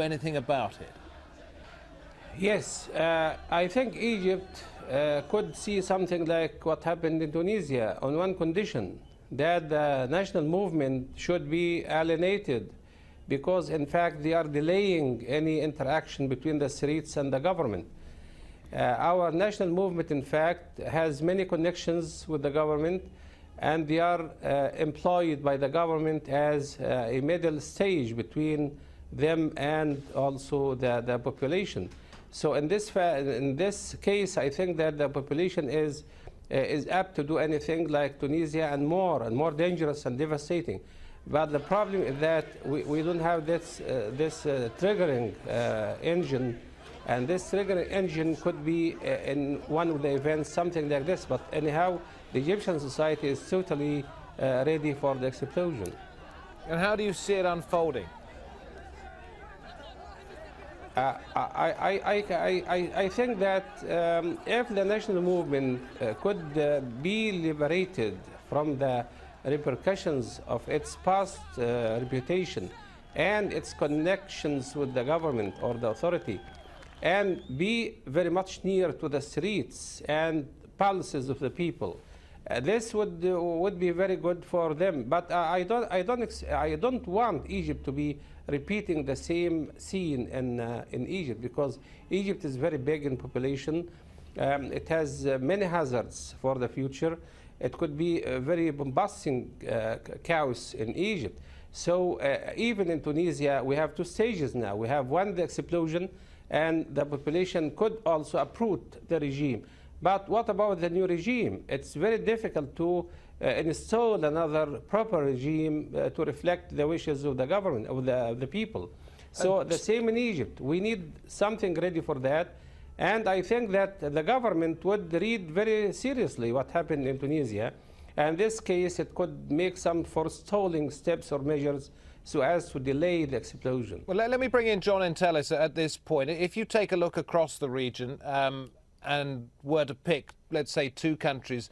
anything about it? Yes, I think Egypt could see something like what happened in Tunisia on one condition, that the national movement should be alienated because, in fact, they are delaying any interaction between the streets and the government. Our national movement, in fact, has many connections with the government, and they are employed by the government as a middle stage between them and also the population. So in this case, I think that the population is apt to do anything like Tunisia and more dangerous and devastating. But the problem is that we don't have this triggering engine, and this triggering engine could be in one of the events, something like this. But anyhow, the Egyptian society is totally ready for the explosion. And how do you see it unfolding? I think that if the national movement could be liberated from the repercussions of its past reputation and its connections with the government or the authority, and be very much near to the streets and pulses of the people, this would be very good for them. But I don't want Egypt to be repeating the same scene in Egypt, because Egypt is very big in population. It has many hazards for the future. It could be a very bombastic chaos in Egypt. So even in Tunisia, we have two stages now. We have one, the explosion, and the population could also uproot the regime. But what about the new regime? It's very difficult to install another proper regime to reflect the wishes of the government, of the people. So the same in Egypt. We need something ready for that. And I think that the government would read very seriously what happened in Tunisia. And in this case, it could make some forestalling steps or measures so as to delay the explosion. Well, let me bring in John Entelis at this point. If you take a look across the region and were to pick, let's say, two countries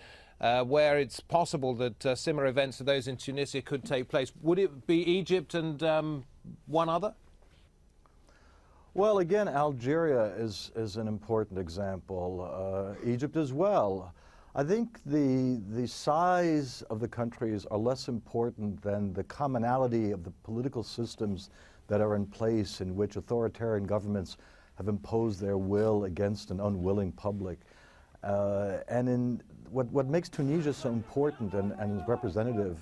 where it's possible that similar events to those in Tunisia could take place, would it be Egypt and one other? Well, again, Algeria is an important example. Egypt as well. I think the size of the countries are less important than the commonality of the political systems that are in place in which authoritarian governments have imposed their will against an unwilling public. And in what makes Tunisia so important and is representative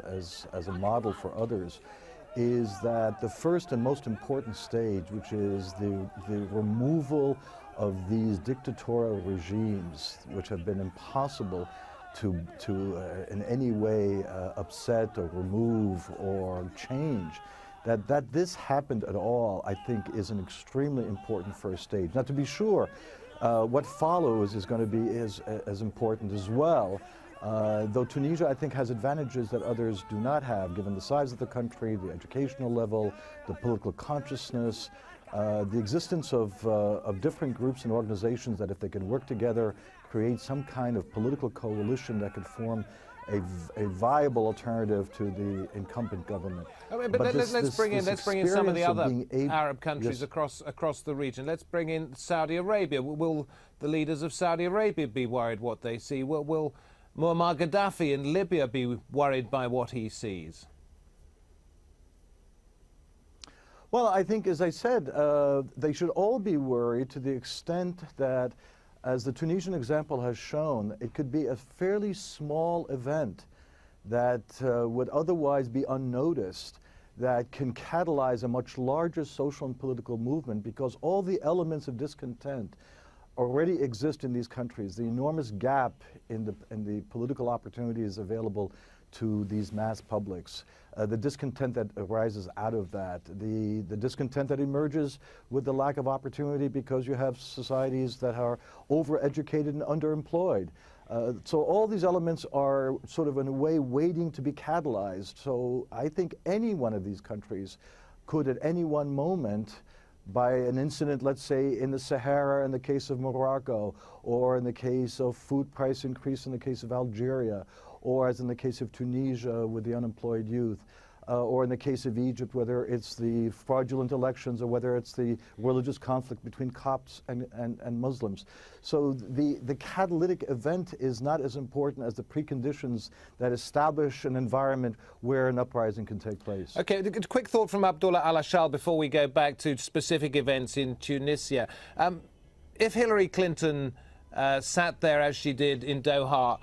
as a model for others is that the first and most important stage, which is the removal of these dictatorial regimes, which have been impossible to in any way upset or remove or change, that this happened at all, I think, is an extremely important first stage. Now, to be sure, what follows is going to be as important as well. Though Tunisia, I think, has advantages that others do not have, given the size of the country, the educational level, the political consciousness, the existence of different groups and organizations that, if they can work together, create some kind of political coalition that could form a viable alternative to the incumbent government. I mean, but let's bring in some of the other Arab countries across the region. Let's bring in Saudi Arabia. Will the leaders of Saudi Arabia be worried what they see? Will Muammar Gaddafi in Libya be worried by what he sees? Well, I think, as I said, they should all be worried to the extent that, as the Tunisian example has shown, it could be a fairly small event that would otherwise be unnoticed, that can catalyze a much larger social and political movement, because all the elements of discontent already exist in these countries. The enormous gap in the political opportunities available to these mass publics, the discontent that arises out of that, the discontent that emerges with the lack of opportunity because you have societies that are overeducated and underemployed. So all these elements are sort of in a way waiting to be catalyzed. So I think any one of these countries could at any one moment, by an incident, let's say, in the Sahara in the case of Morocco, or in the case of food price increase in the case of Algeria, or as in the case of Tunisia with the unemployed youth, or in the case of Egypt, whether it's the fraudulent elections or whether it's the religious conflict between Copts and Muslims. So the catalytic event is not as important as the preconditions that establish an environment where an uprising can take place. Okay, a quick thought from Abdullah Al-Ashal before we go back to specific events in Tunisia. If Hillary Clinton sat there as she did in Doha,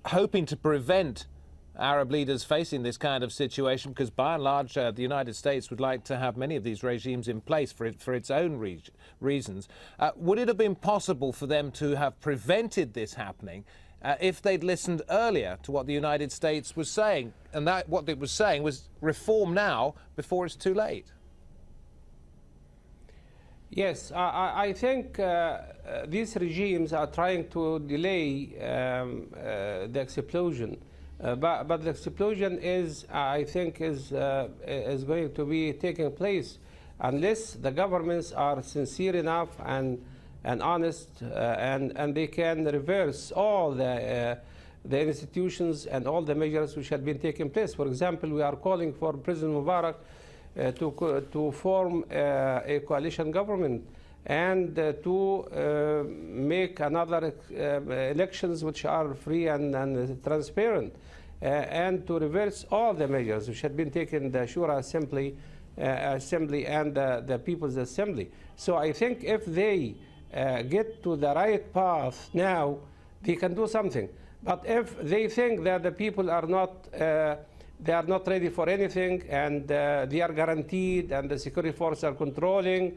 hoping to prevent Arab leaders facing this kind of situation, because by and large the United States would like to have many of these regimes in place for its own reasons, would it have been possible for them to have prevented this happening if they'd listened earlier to what the United States was saying? And that what it was saying was reform now before it's too late. Yes, I think these regimes are trying to delay the explosion. But the explosion is, I think, is going to be taking place unless the governments are sincere enough and honest, and they can reverse all the institutions and all the measures which had been taking place. For example, we are calling for President Mubarak to form a coalition government and to make another elections which are free and transparent, and to reverse all the measures which had been taken, the Shura Assembly and the People's Assembly. So I think if they get to the right path now, they can do something. But if they think that the people are not ready for anything, and they are guaranteed, and the security forces are controlling,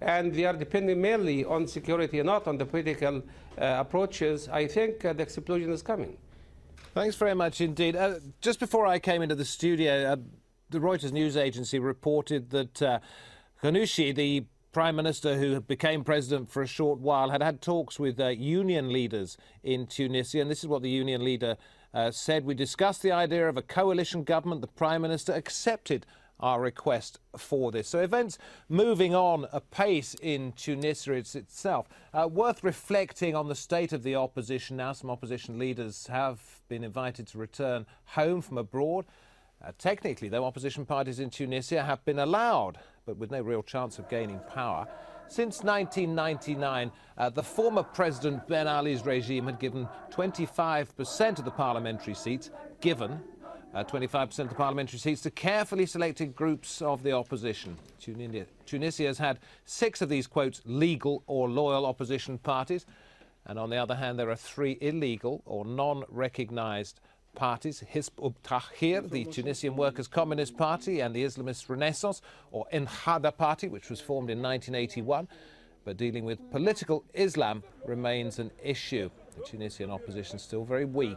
and they are depending mainly on security, not on the political approaches, I think the explosion is coming. Thanks very much indeed. Just before I came into the studio, the Reuters news agency reported that Ghannouchi, the Prime Minister who became president for a short while, had talks with union leaders in Tunisia. And this is what the union leader said. "We discussed the idea of a coalition government. The Prime Minister accepted our request for this." So events moving on apace in Tunisia itself. Worth reflecting on the state of the opposition now. Some opposition leaders have been invited to return home from abroad. Technically, though, opposition parties in Tunisia have been allowed, but with no real chance of gaining power. Since 1999, the former President Ben Ali's regime had given 25% of the parliamentary seats, 25% of the parliamentary seats to carefully selected groups of the opposition. Tunisia has had 6 of these, quote, legal or loyal opposition parties. And on the other hand, there are 3 illegal or non-recognised parties: Hizb ut-Tahrir, the Tunisian Workers' Communist Party, and the Islamist Renaissance, or Ennahda Party, which was formed in 1981. But dealing with political Islam remains an issue. The Tunisian opposition is still very weak.